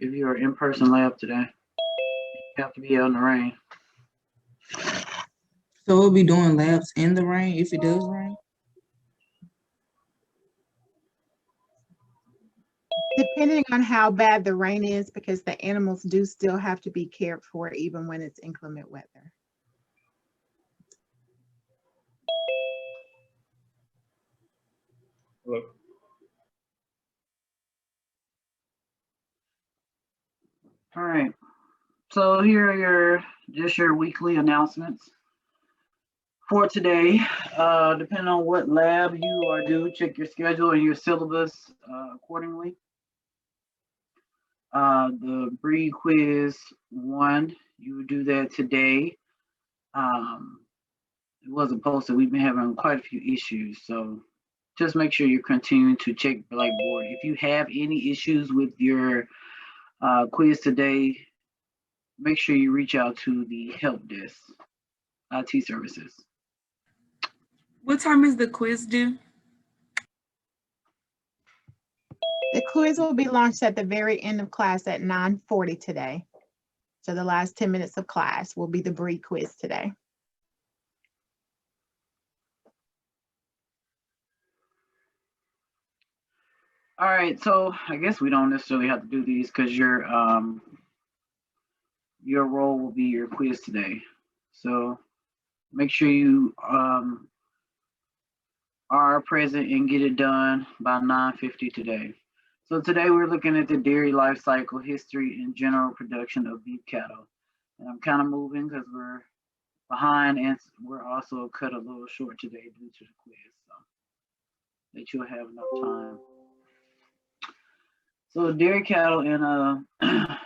if you're in-person lab today. You have to be out in the rain. So we'll be doing labs in the rain if it does rain? Depending on how bad the rain is, because the animals do still have to be cared for even when it's inclement weather. Hello. All right. So here are your weekly announcements for today. Depending on what lab you are due, check your schedule and your syllabus accordingly. The breed quiz 1, you would do that today. It wasn't posted. We've been having quite a few issues, so just make sure you're continuing to check Blackboard. If you have any issues with your quiz today, make sure you reach out to the help desk, IT services. What time is the quiz due? The quiz will be launched at the very end of class at 9:40 today. So the last 10 minutes of class will be the breed quiz today. All right, so I guess we don't necessarily have to do these because your role will be your quiz today. So make sure you are present and get it done by 9:50 today. So today we're looking at the dairy life cycle, history, and general production of beef cattle. And I'm kind of moving because we're behind and we're also cut a little short today due to the quiz, so that you'll have enough time. So dairy cattle and the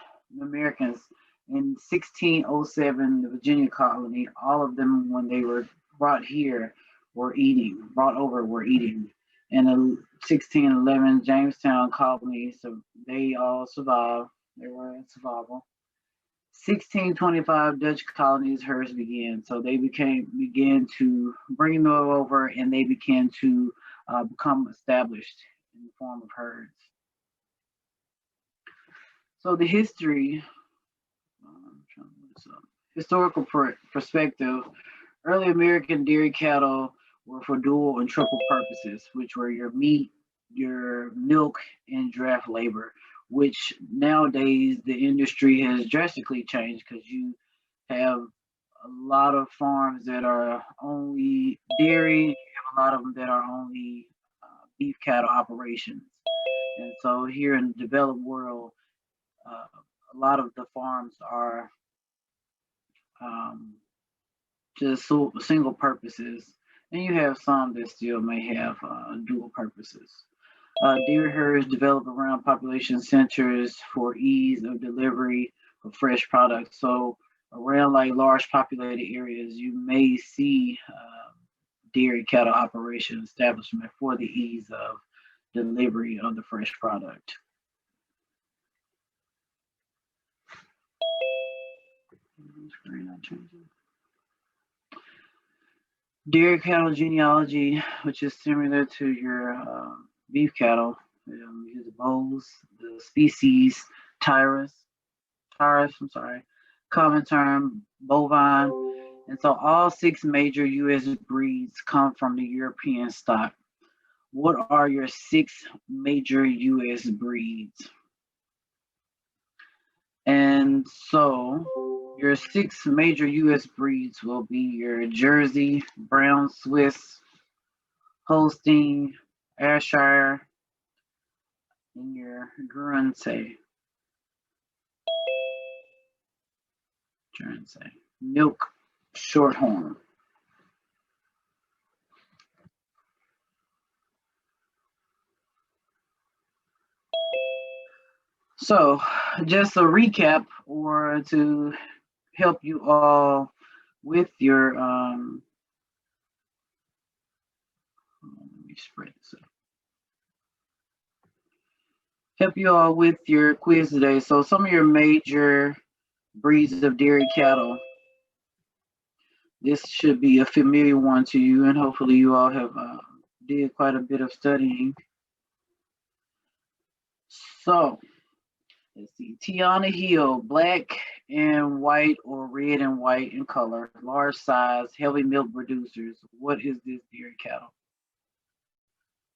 Americans in 1607, the Virginia colony, all of them when they were brought over were eating. And the 1611 Jamestown colony, so they all survived. They were in survival. 1625 Dutch colonies, herds began. So they began to bring them over, and they began to become established in the form of herds. So the history, historical perspective, early American dairy cattle were for dual and triple purposes, which were your meat, your milk, and draft labor, which nowadays the industry has drastically changed because you have a lot of farms that are only dairy, you have a lot of them that are only beef cattle operations. And so here in the developed world, a lot of the farms are just single purposes, and you have some that still may have dual purposes. Dairy herds develop around population centers for ease of delivery of fresh products. So around like large populated areas, you may see dairy cattle operation establishment for the ease of delivery of the fresh product. Dairy cattle genealogy, which is similar to your beef cattle. Here's the bulls, the species Tyrus, common term bovine. And so all 6 major U.S. breeds come from the European stock. What are your 6 major U.S. breeds? And so your 6 major U.S. breeds will be your Jersey, Brown Swiss, Holstein, Ayrshire, and your Guernsey. Milk Shorthorn. So just a recap or to help you all with your let me spread this up. Help you all with your quiz today. So some of your major breeds of dairy cattle. This should be a familiar one to you, and hopefully you all have did quite a bit of studying. So Let's see. Tiana Hill, black and white or red and white in color, large size, heavy milk producers. What is this dairy cattle?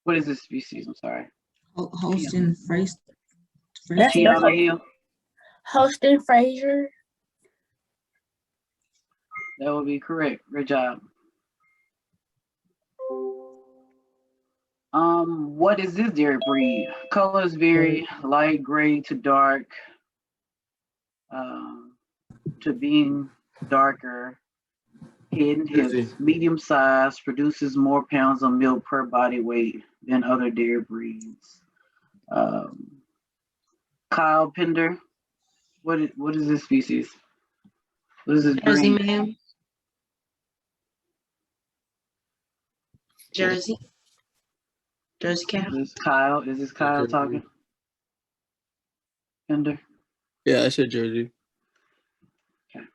What is this species? I'm sorry. Holstein Fraser. Tiana Hill. Holstein Fraser. That would be correct. Great job. What is this dairy breed? Colors vary light gray to dark, to being darker. Head and hips, medium size, produces more pounds of milk per body weight than other dairy breeds. Kyle Pender, what is this species? What is this Jersey, breed? ma'am. Jersey. Jersey cow. Is this Kyle talking? Pender? Yeah, I said Jersey. Okay.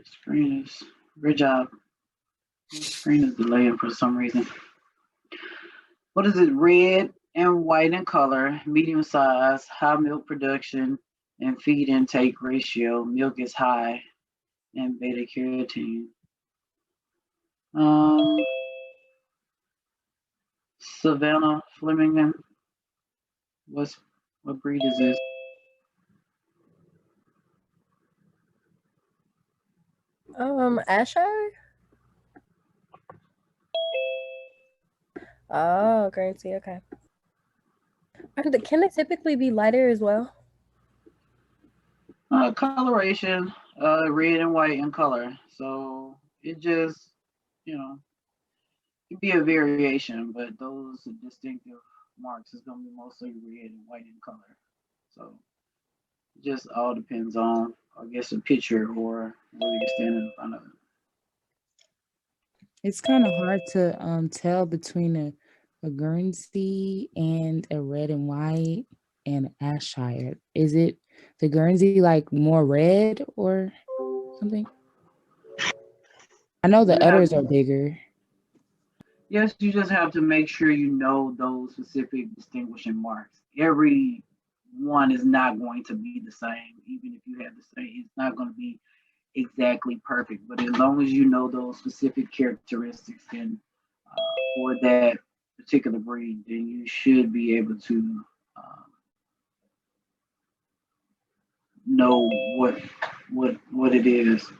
Screen is, good job. The screen is delaying for some reason. What is it? Red and white in color, medium size, high milk production, and feed intake ratio. Milk is high and beta carotene. Savannah Flemington. What breed is this? Asher? Oh, Guernsey, okay. Can it typically be lighter as well? Coloration, red and white in color. So it just, it can be a variation, but those distinctive marks is going to be mostly red and white in color. So it just all depends on, I guess, a picture or whether you're standing in front of it. It's kind of hard to tell between a Guernsey and a red and white and Ayrshire. Is it the Guernsey like more red or something? I know the udders are bigger. Yes, you just have to make sure you know those specific distinguishing marks. Every one is not going to be the same. Even if you have the same, it's not going to be exactly perfect. But as long as you know those specific characteristics and for that particular breed, then you should be able to know what it is.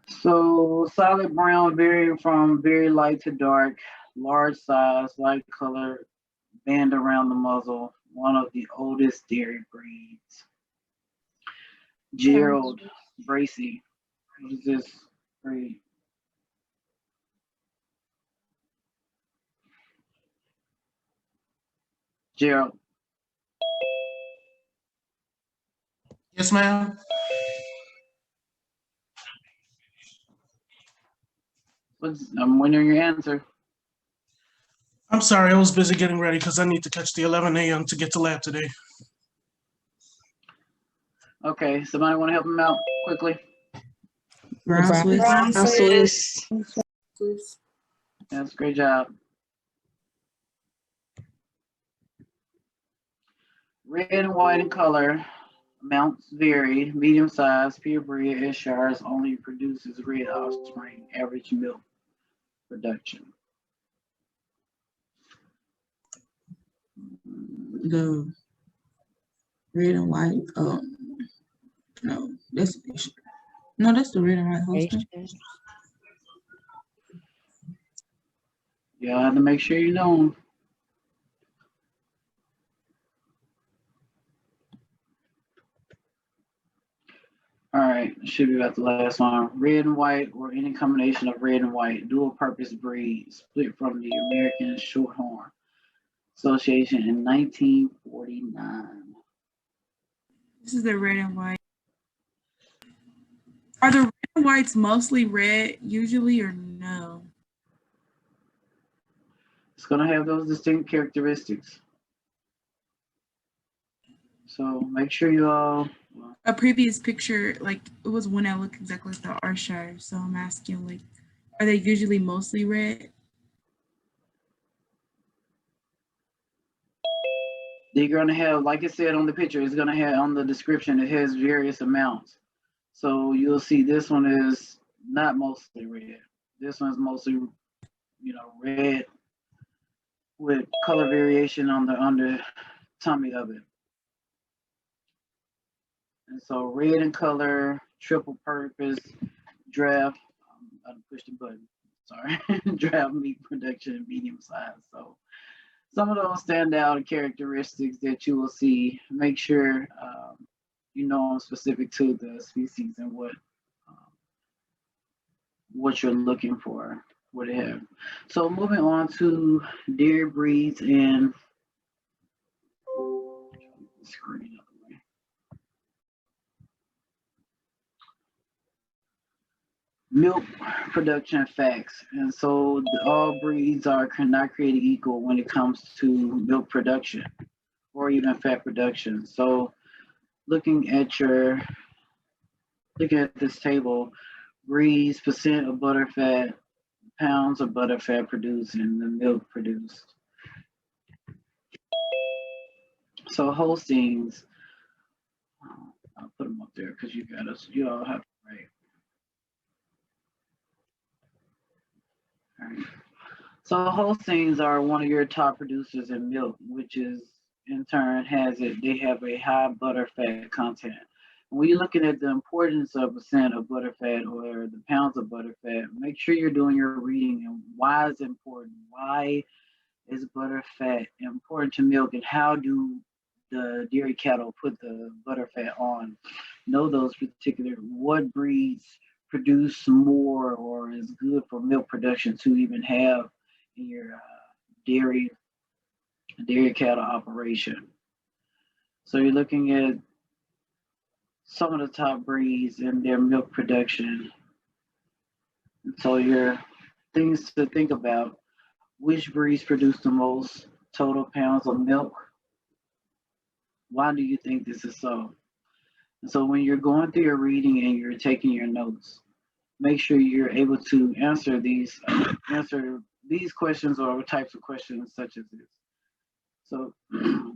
So solid brown, varying from very light to dark, large size, light color, band around the muzzle, one of the oldest dairy breeds. Gerald Bracy, what is this breed? Gerald. Yes, ma'am. I'm wondering your answer. I'm sorry, I was busy getting ready because I need to catch the 11 a.m. to get to lab today. Okay, somebody want to help him out quickly? Brown Swiss. That's a great job. Red and white in color, amounts vary. Medium size, purebred Ayrshires only produces red offspring. Average milk production. The red and white. No, that's the red and white Holstein. You have to make sure you know them. All right, should be about the last one. Red and white, or any combination of red and white, dual purpose breed, split from the American Shorthorn Association in 1949. This is the red and white. Are the red and whites mostly red usually or no? It's going to have those distinct characteristics. So make sure you all. A previous picture, like it was one that looked exactly like the Ayrshire. So I'm asking, like, are they usually mostly red? They're gonna have, like it said on the picture, it's gonna have on the description, it has various amounts. So you'll see this one is not mostly red. This one's mostly, red with color variation on the under tummy of it. And so red in color, triple purpose, draft, I pushed the button, sorry, draft meat production, medium size. So some of those standout characteristics that you will see, make sure you know specific to the species and what you're looking for, what they have. So moving on to dairy breeds and screen up the way. Milk production facts. And so all breeds are not created equal when it comes to milk production or even fat production. So looking at this table, breeds, percent of butter fat, pounds of butter fat produced, and the milk produced. So Holsteins, I'll put them up there because you all have to write. All right. So Holsteins are one of your top producers in milk, which is in turn they have a high butter fat content. When you're looking at the importance of percent of butter fat or the pounds of butter fat, make sure you're doing your reading and why it's important. Why is butter fat important to milk, and how do the dairy cattle put the butter fat on? Know those particular, what breeds produce more or is good for milk production to even have in your dairy cattle operation. So you're looking at some of the top breeds and their milk production. So your things to think about: which breeds produce the most total pounds of milk? Why do you think this is so? And so when you're going through your reading and you're taking your notes, make sure you're able to answer these questions or types of questions such as this. So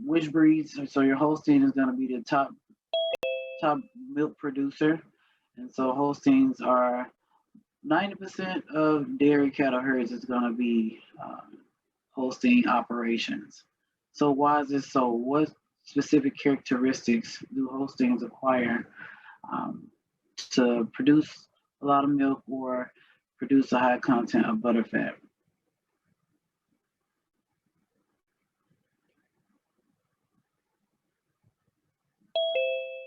which breeds? So your Holstein is going to be the top milk producer. And so Holsteins are 90% of dairy cattle herds is going to be Holstein operations. So why is this so? What specific characteristics do Holsteins acquire to produce a lot of milk or produce a high content of butter fat?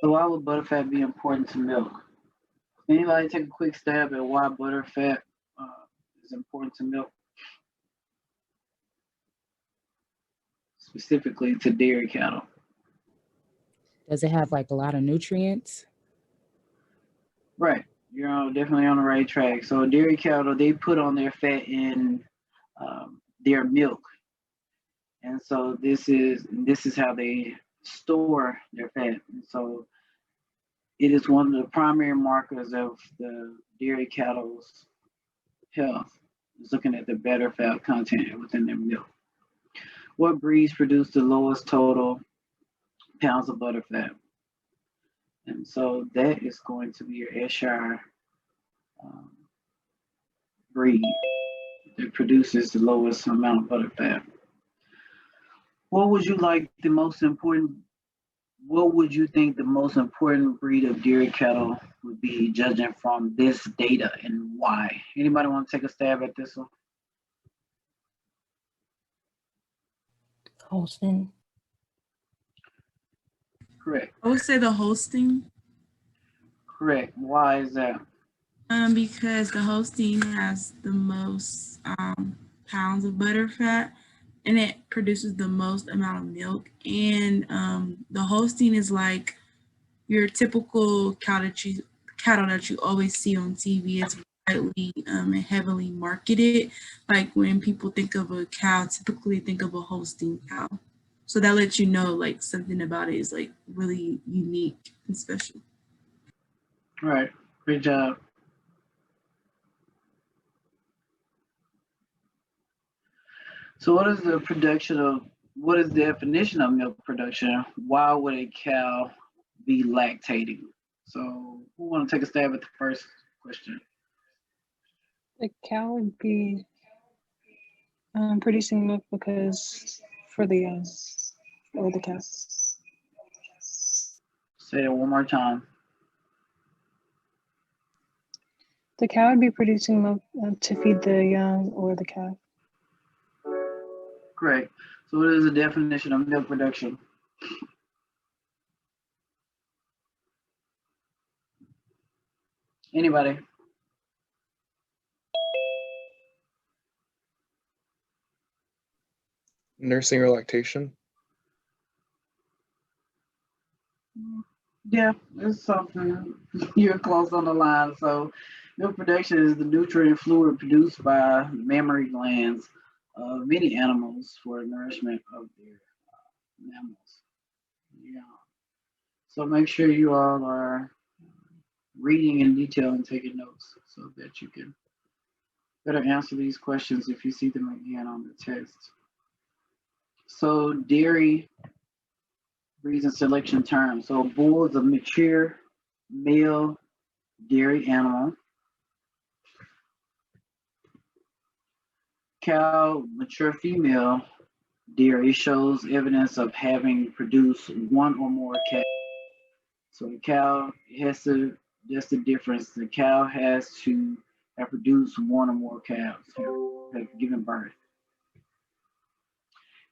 So why would butter fat be important to milk? Anybody take a quick stab at why butter fat is important to milk? Specifically to dairy cattle. Does it have like a lot of nutrients? Right, you're definitely on the right track. So dairy cattle, they put on their fat in their milk. And so this is how they store their fat. And so it is one of the primary markers of the dairy cattle's health, is looking at the better fat content within their milk. What breeds produce the lowest total pounds of butter fat? And so that is going to be your Ayrshire breed that produces the lowest amount of butter fat. What would you think the most important breed of dairy cattle would be, judging from this data, and why? Anybody want to take a stab at this one? Holstein. Correct. I would say the Holstein, Correct. Why is that? because the Holstein has the most pounds of butter fat, and it produces the most amount of milk. And the Holstein is like your typical cattle that you always see on TV. It's widely and heavily marketed. Like when people think of a cow, typically think of a Holstein cow. So that lets you know like something about it is like really unique and special. All right. Great job. So what is the production of what is the definition of milk production? Why would a cow be lactating? So who want to take a stab at the first question? The cow would be producing milk because for the cow. Say it one more time. The cow would be producing milk to feed the young or the calf. Correct. So what is the definition of milk production? Anybody? Nursing or lactation? Yeah, it's something. You're close on the line. So milk production is the nutrient fluid produced by mammary glands of many animals for nourishment of their mammals. Yeah. So make sure you all are reading in detail and taking notes so that you can better answer these questions if you see them again on the test. So dairy breeds and selection terms. So bull is a mature male dairy animal. Cow, mature female dairy, shows evidence of having produced one or more calves. So the cow has to, that's the difference. The cow has to have produced one or more calves, have given birth.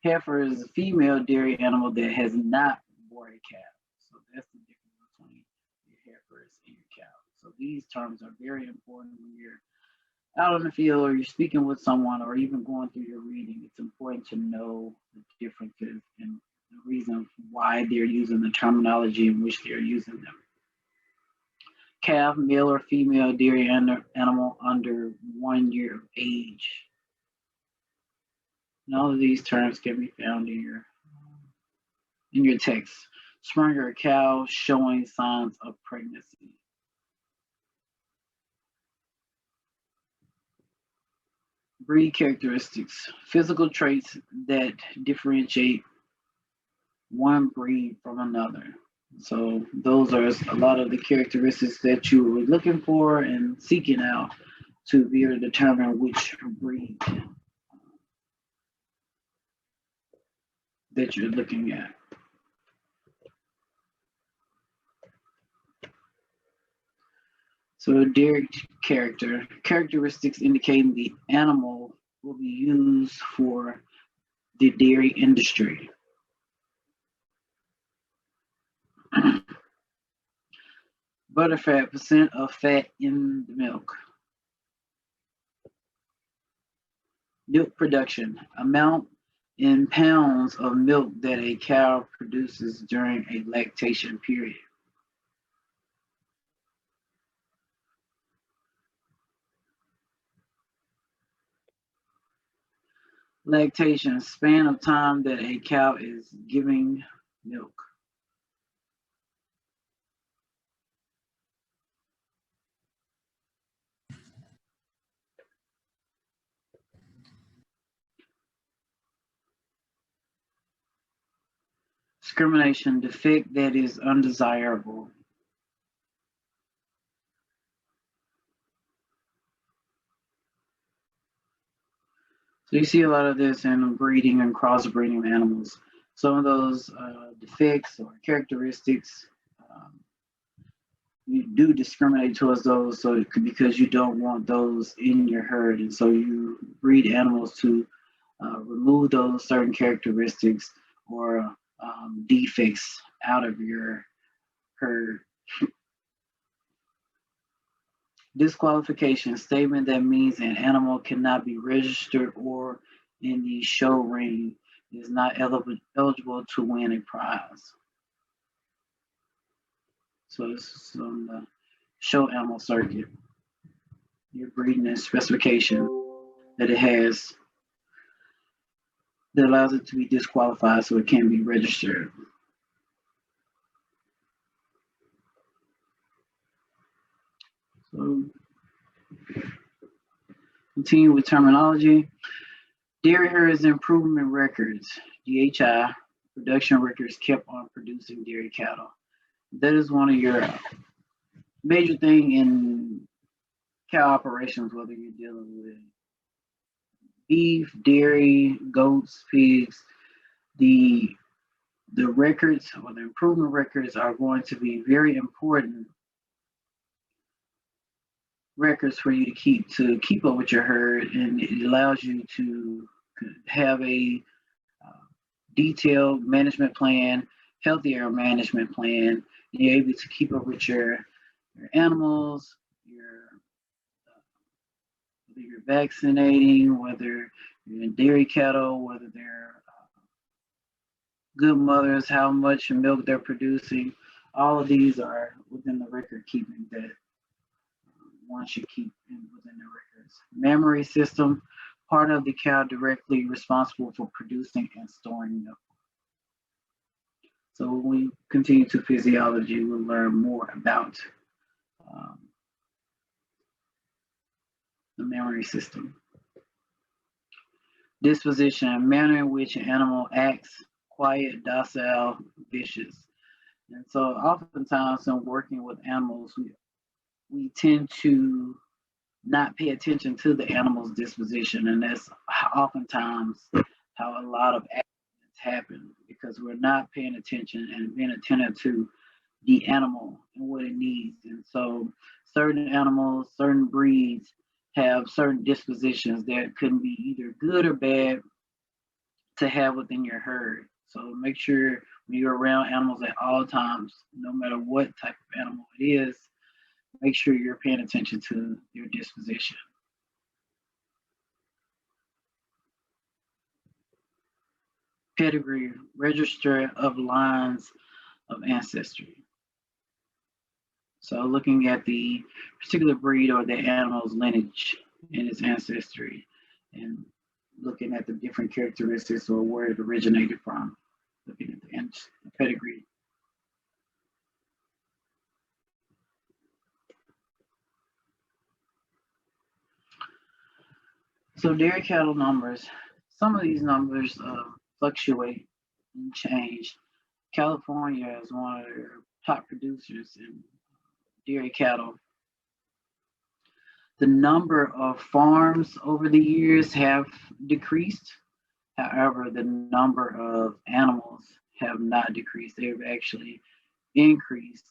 Heifer is a female dairy animal that has not born a calf. So that's the difference between your heifers and your cows. So these terms are very important when you're out in the field or you're speaking with someone or even going through your reading. It's important to know the differences and the reason why they're using the terminology in which they're using them. Calf, male or female dairy animal under 1 year of age. And all of these terms can be found in your text. Springer, cow showing signs of pregnancy. Breed characteristics, physical traits that differentiate one breed from another. So those are a lot of the characteristics that you were looking for and seeking out to be able to determine which breed that you're looking at. So dairy characteristics indicating the animal will be used for the dairy industry. Butterfat, percent of fat in the milk. Milk production, amount in pounds of milk that a cow produces during a lactation period. Lactation, span of time that a cow is giving milk. Discrimination, defect that is undesirable. So you see a lot of this in breeding and crossbreeding of animals. Some of those defects or characteristics, you do discriminate towards those, so it could, because you don't want those in your herd, and so you breed animals to remove those certain characteristics or defects out of your herd. Disqualification, statement that means an animal cannot be registered or in the show ring, is not eligible to win a prize. So this is on the show animal circuit. Your breeding and specification that it has that allows it to be disqualified so it can't be registered. So continue with terminology. Dairy herds improvement records. DHI, production records kept on producing dairy cattle. That is one of your major thing in cow operations, whether you're dealing with beef, dairy, goats, pigs. The records or the improvement records are going to be very important records for you to keep up with your herd, and it allows you to have a detailed management plan, healthier management plan, and you're able to keep up with your animals, whether you're vaccinating, whether you're in dairy cattle, whether they're good mothers, how much milk they're producing. All of these are within the record keeping that one should keep within the records. Mammary system, part of the cow directly responsible for producing and storing milk. So when we continue to physiology, we'll learn more about the mammary system. Disposition, manner in which an animal acts, quiet, docile, vicious. And so oftentimes when working with animals, we tend to not pay attention to the animal's disposition, and that's oftentimes how a lot of accidents happen, because we're not paying attention and being attentive to the animal and what it needs. And so certain animals, certain breeds have certain dispositions that can be either good or bad to have within your herd. So make sure when you're around animals at all times, no matter what type of animal it is, make sure you're paying attention to your disposition. Pedigree, register of lines of ancestry. So looking at the particular breed or the animal's lineage and its ancestry, and looking at the different characteristics or where it originated from, looking at the pedigree. So dairy cattle numbers, some of these numbers fluctuate and change. California is one of their top producers in dairy cattle. The number of farms over the years have decreased. However, the number of animals have not decreased. They've actually increased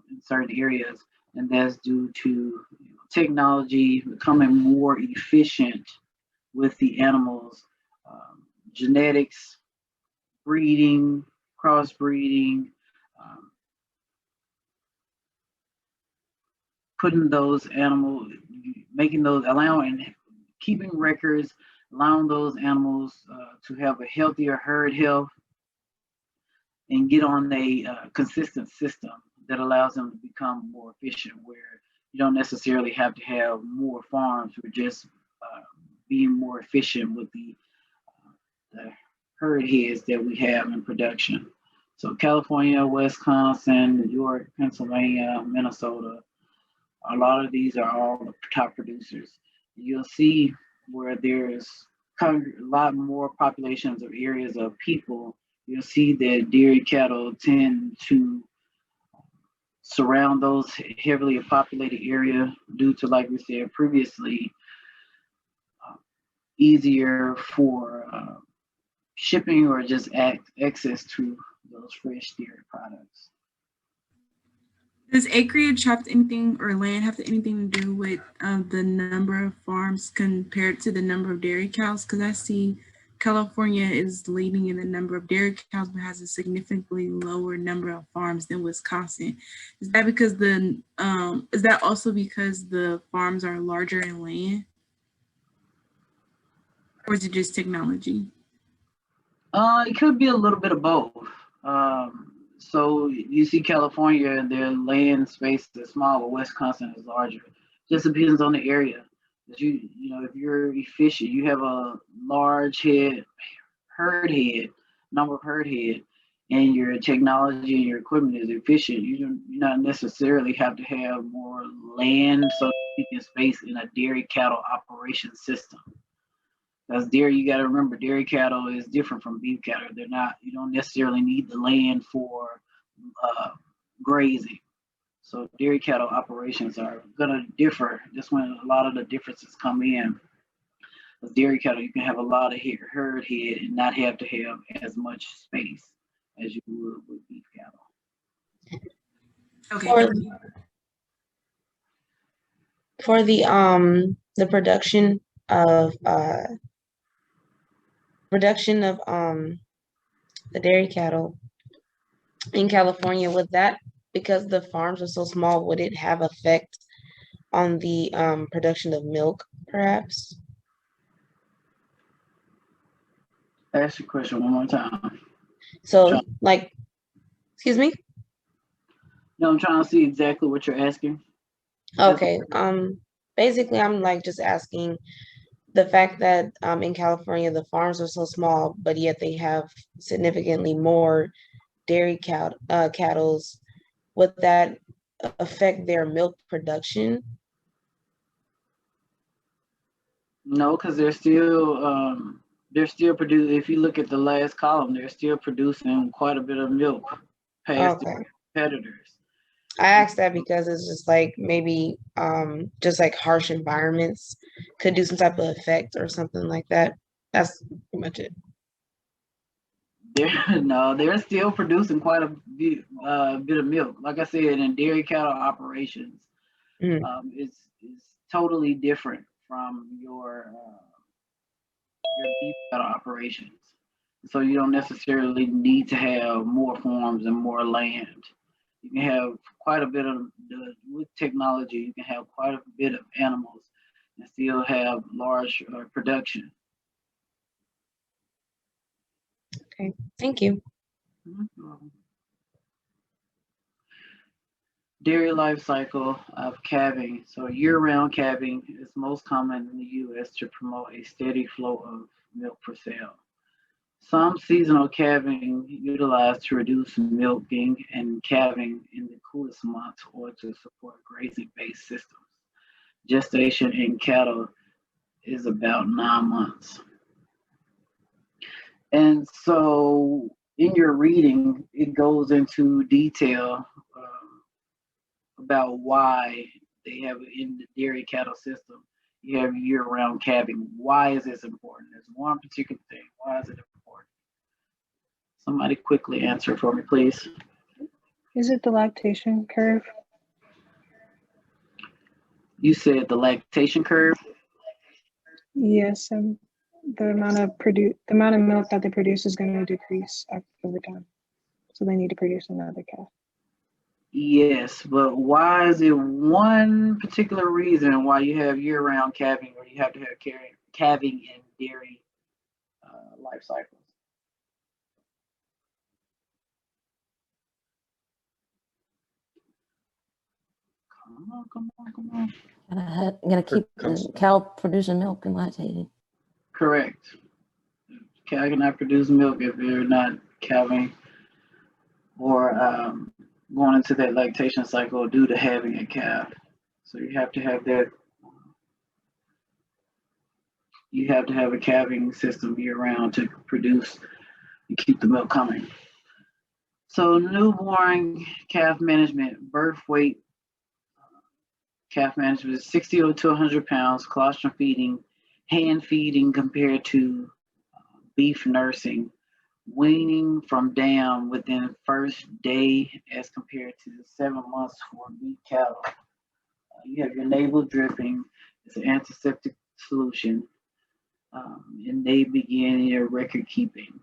in certain areas, and that's due to technology becoming more efficient with the animals, genetics, breeding, crossbreeding, putting those animals, keeping records, allowing those animals to have a healthier herd health and get on a consistent system that allows them to become more efficient, where you don't necessarily have to have more farms. We're just being more efficient with the herd heads that we have in production. So California, Wisconsin, New York, Pennsylvania, Minnesota, a lot of these are all the top producers. You'll see where there's a lot more populations of areas of people, you'll see that dairy cattle tend to surround those heavily populated areas due to, like we said previously, easier for shipping or just access to those fresh dairy products. Does acreage have anything, or land have anything to do with the number of farms compared to the number of dairy cows? Because I see California is leading in the number of dairy cows, but has a significantly lower number of farms than Wisconsin. Is that because is that also because the farms are larger in land? Or is it just technology? It could be a little bit of both. So you see California, their land space is small, but Wisconsin is larger. Just depends on the area. But you know, if you're efficient, you have a large herd head, number of herd head, and your technology and your equipment is efficient, you do not necessarily have to have more land so you can space in a dairy cattle operation system. Because dairy, you got to remember, dairy cattle is different from beef cattle. They're not, you don't necessarily need the land for grazing. So dairy cattle operations are going to differ. That's when a lot of the differences come in. With dairy cattle, you can have a lot of herd head and not have to have as much space as you would with beef cattle. Okay. For, Thank you. for the production of the dairy cattle in California, would that, because the farms are so small, would it have effect on the production of milk, perhaps? Ask your question one more time. So, like, excuse me? No, I'm trying to see exactly what you're asking. Okay. Basically, I'm like just asking the fact that in California the farms are so small, but yet they have significantly more dairy cattles. Would that affect their milk production? No, because they're still producing. If you look at the last column, they're still producing quite a bit of milk past Okay. the competitors. I asked that because it's just like maybe just like harsh environments could do some type of effect or something like that. That's pretty much it. They're still producing quite a bit of milk. Like I said, in dairy cattle operations, it's totally different from your beef cattle operations. So you don't necessarily need to have more farms and more land. You can have quite a bit of with technology. You can have quite a bit of animals and still have large production. Okay, thank you. Dairy life cycle of calving. So year-round calving is most common in the U.S. to promote a steady flow of milk for sale. Some seasonal calving utilized to reduce milking and calving in the coolest months or to support grazing-based systems. Gestation in cattle is about 9 months. And so in your reading, it goes into detail about why they have in the dairy cattle system, you have year-round calving. Why is this important? There's one particular thing. Why is it important? Somebody quickly answer for me, please. Is it the lactation curve? You said the lactation curve? Yes, and the amount of milk that they produce is going to decrease over time. So they need to produce another calf. Yes, but why is it one particular reason why you have year-round calving or you have to have calving in dairy life cycles? Come on. Gotta keep the cow producing milk and lactating. Correct. Cow cannot produce milk if they're not calving or going into that lactation cycle due to having a calf. So you have to have that. You have to have a calving system year round to produce and keep the milk coming. So newborn calf management, birth weight calf management is 60 to 100 pounds, colostrum feeding, hand feeding compared to beef nursing, weaning from dam within first day as compared to 7 months for beef cattle. You have your navel dripping, it's an antiseptic solution, and they begin your record keeping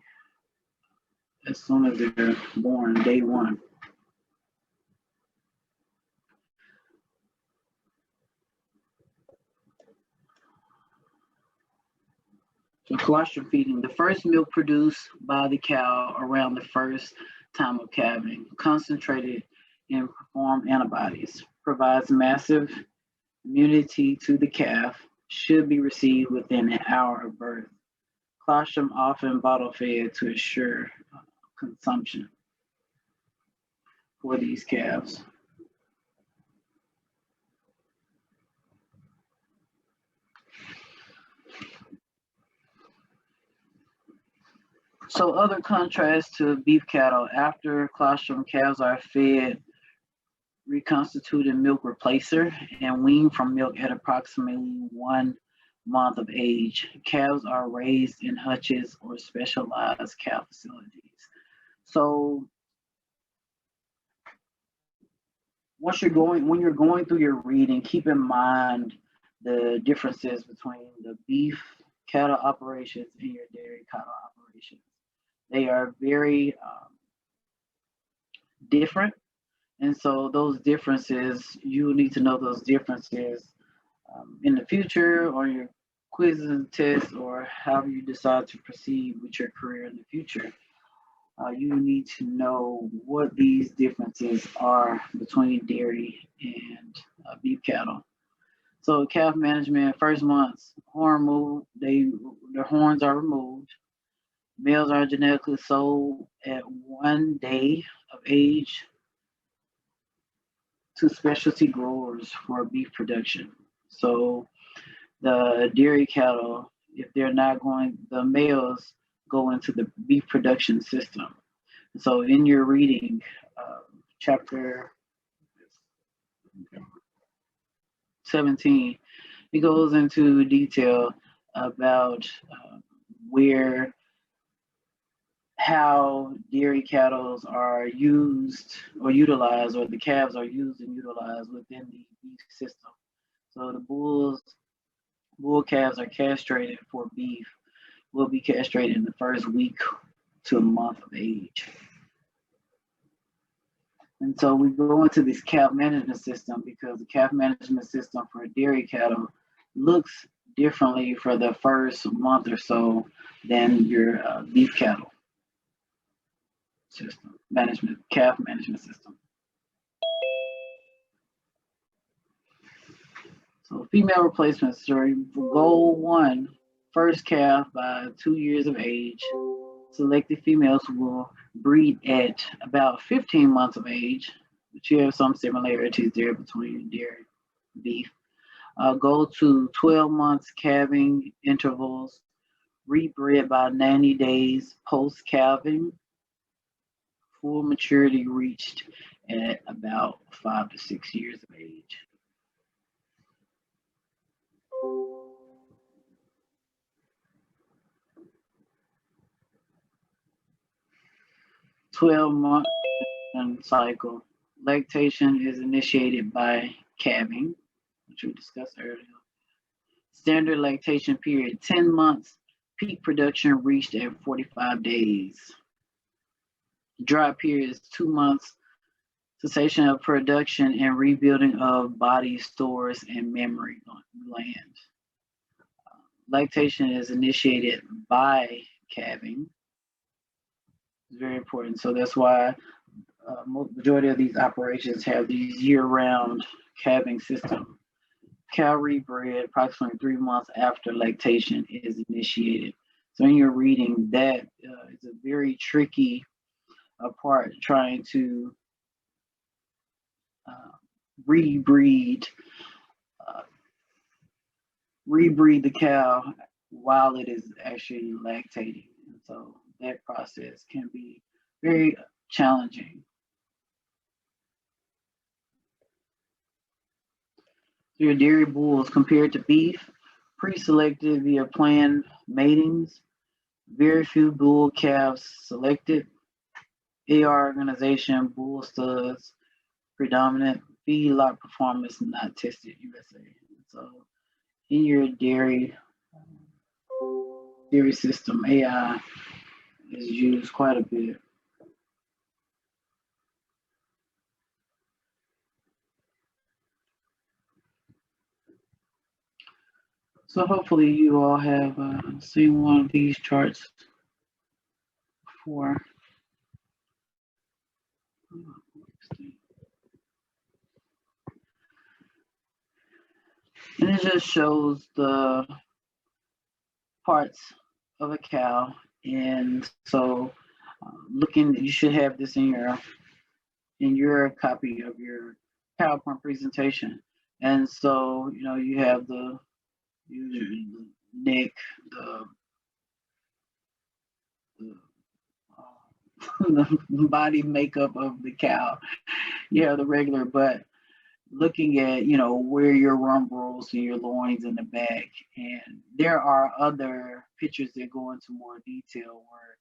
as soon as they're born, day one. So colostrum feeding, the first milk produced by the cow around the first time of calving, concentrated in performed antibodies, provides massive immunity to the calf, should be received within an hour of birth. Colostrum often bottle fed to ensure consumption for these calves. So other contrast to beef cattle, after colostrum, calves are fed reconstituted milk replacer and weaned from milk at approximately 1 month of age. Calves are raised in hutches or specialized cow facilities. So when you're going through your reading, keep in mind the differences between the beef cattle operations and your dairy cattle operations. They are very different. And so those differences, you need to know those differences in the future, or your quizzes and tests, or however you decide to proceed with your career in the future. You need to know what these differences are between dairy and beef cattle. So calf management, first months, horn move, their horns are removed. Males are genetically sold at 1 day of age to specialty growers for beef production. So the dairy cattle, if they're not going, the males go into the beef production system. So in your reading, chapter 17, it goes into detail about how dairy cattle are used or utilized, or the calves are used and utilized within the beef system. So the bull calves are castrated for beef, will be castrated in the first week to a month of age. And so we go into this calf management system because the calf management system for dairy cattle looks differently for the first month or so than your beef cattle system, calf management system. So female replacements, goal 1, first calf by 2 years of age. Selected females will breed at about 15 months of age, but you have some similarities there between dairy and beef. Go to 12 months calving intervals, rebred by 90 days post-calving, full maturity reached at about 5 to 6 years of age. "12-month cycle. Lactation is initiated by calving, which we discussed earlier. Standard lactation period, 10 months. Peak production reached at 45 days. Dry period is 2 months. Cessation of production and rebuilding of body stores and memory gland. Lactation is initiated by calving. It's very important. So that's why majority of these operations have these year-round calving system. Cow rebred approximately 3 months after lactation is initiated. So in your reading, that is a very tricky part, trying to rebreed the cow while it is actually lactating. And so that process can be very challenging. So your dairy bulls compared to beef, pre-selected via planned matings, very few bull calves selected, AR organization, bull studs, predominant, feedlot performance not tested, USA. So in your dairy system, AI is used quite a bit. So hopefully you all have seen one of these charts before. And it just shows the parts of a cow. And so you should have this in your copy of your PowerPoint presentation. And so, you have the neck, the the body makeup of the cow. Yeah, the regular, but looking at, you know, where your rumbrels and your loins in the back. And there are other pictures that go into more detail where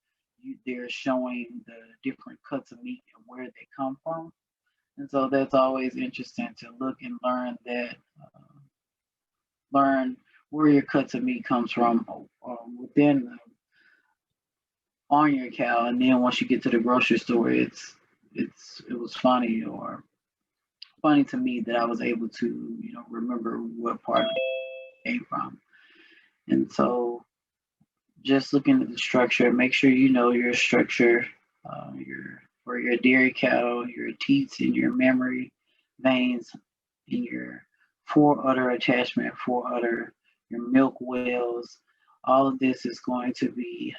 they're showing the different cuts of meat and where they come from. And so that's always interesting to look and learn that, learn where your cuts of meat comes from within on your cow. And then once you get to the grocery store, it was funny to me that I was able to, you know, remember what part it came from. And so just looking at the structure, make sure you know your structure, for your dairy cattle, your teats and your mammary veins, and your foreudder attachment, foreudder, your milk wells. All of this is going to be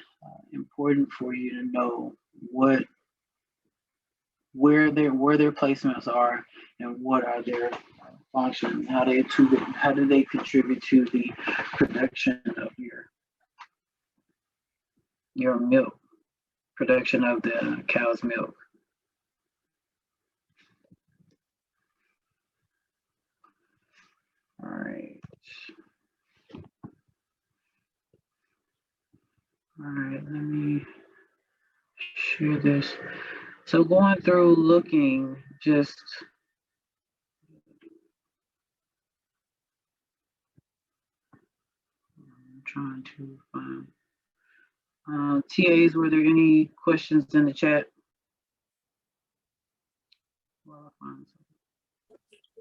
important for you to know where their placements are and what are their functions, how do they contribute to the production of your milk, production of the cow's milk. All right. All right, let me share this. So going through looking, just I'm trying to find TAs, were there any questions in the chat?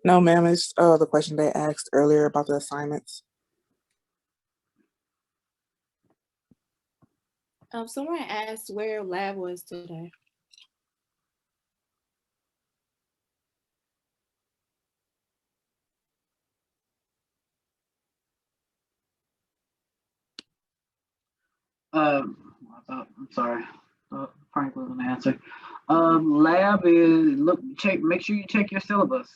No, ma'am. It's the question they asked earlier about the assignments. Someone asked where lab was today. I'm sorry. Frank was gonna answer. Lab is make sure you check your syllabus.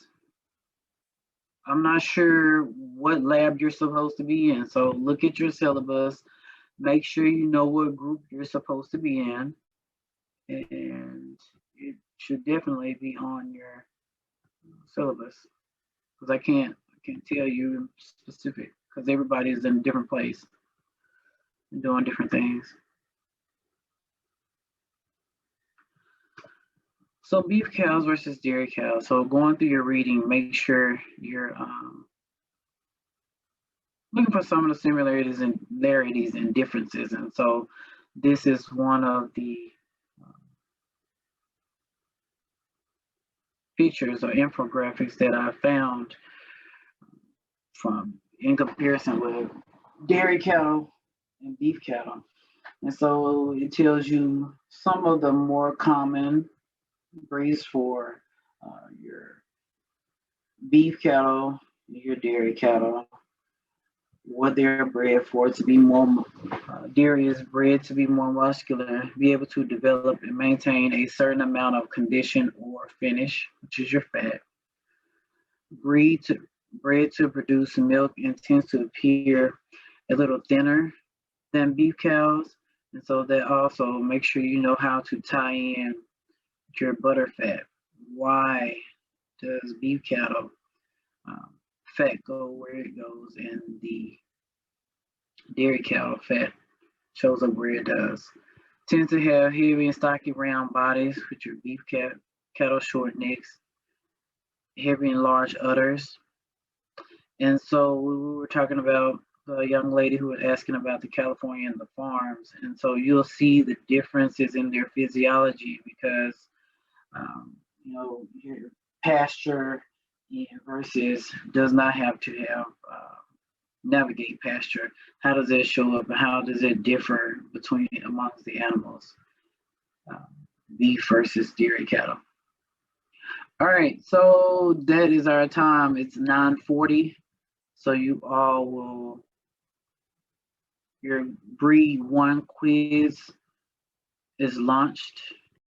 I'm not sure what lab you're supposed to be in, so look at your syllabus. Make sure you know what group you're supposed to be in, and it should definitely be on your syllabus, because I can't tell you specific, because everybody is in a different place and doing different things. So beef cows versus dairy cows. So going through your reading, make sure you're looking for some of the similarities and differences. And so this is one of the pictures or infographics that I found in comparison with dairy cattle and beef cattle. And so it tells you some of the more common breeds for your beef cattle, your dairy cattle, what they're bred for, to be more, dairy is bred to be more muscular, be able to develop and maintain a certain amount of condition or finish, which is your fat. Bred to produce milk and tends to appear a little thinner than beef cows. And so that also make sure you know how to tie in your butter fat. Why does beef cattle fat go where it goes, and the dairy cattle fat shows up where it does? Tend to have heavy and stocky round bodies, with your beef cattle short necks, heavy and large udders. And so we were talking about the young lady who was asking about the California and the farms. And so you'll see the differences in their physiology, because your pasture versus does not have to have navigate pasture. How does it show up, and how does it differ amongst the animals? Beef versus dairy cattle. All right, so that is our time. It's 9:40. So you all your breed 1 quiz is launched.